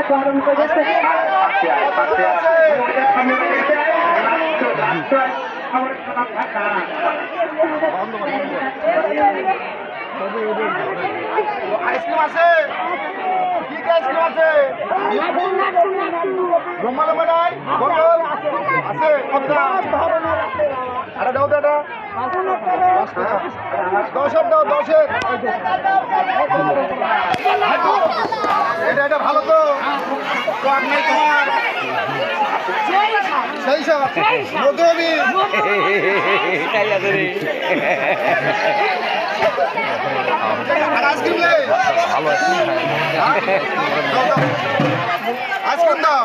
গরম করেছে আইসক্রিম আছে কি কি আইসক্রিম আছে রুমাল বানাই বোতল আছে কত আরে দাও দাদা 10 দাও 10 এটা ভালো তো আর নাই তোমার সেই সব লোকে আমি আইসক্রিম লে ভালো আইসক্রিম দাও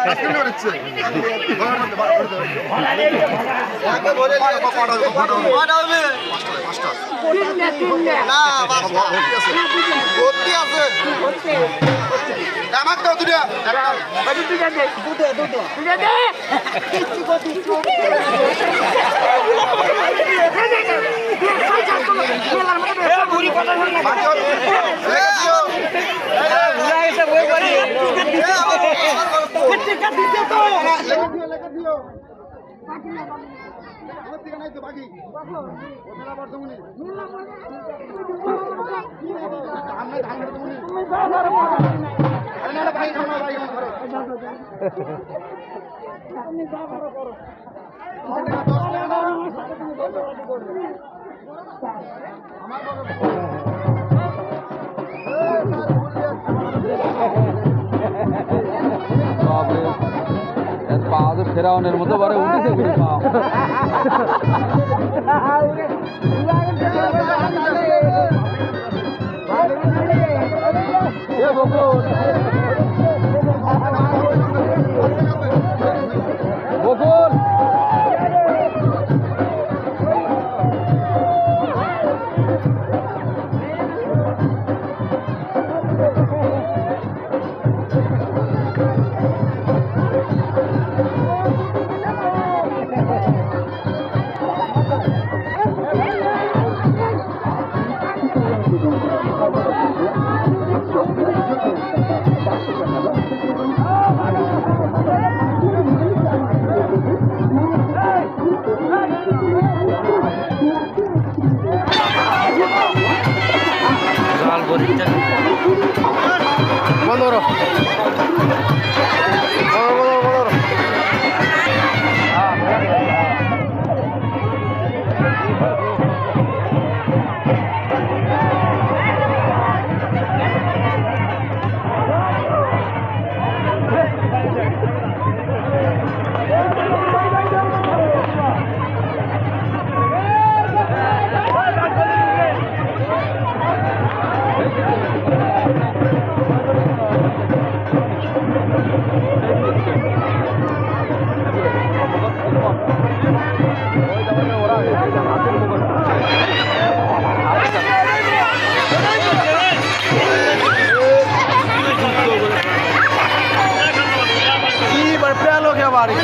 আইসক্রিম হচ্ছে আমার তো দুটা ফেরাউনের মতো বারে উঠেছে বকুল বন্ধ করো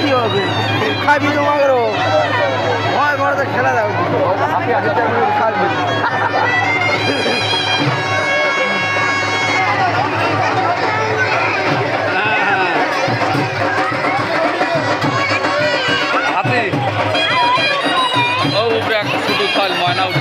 কি হবে খাবি তোমাকে ভয় ভয় খেলা যাবে খাবি হাতে ও শুধু খাল ময়না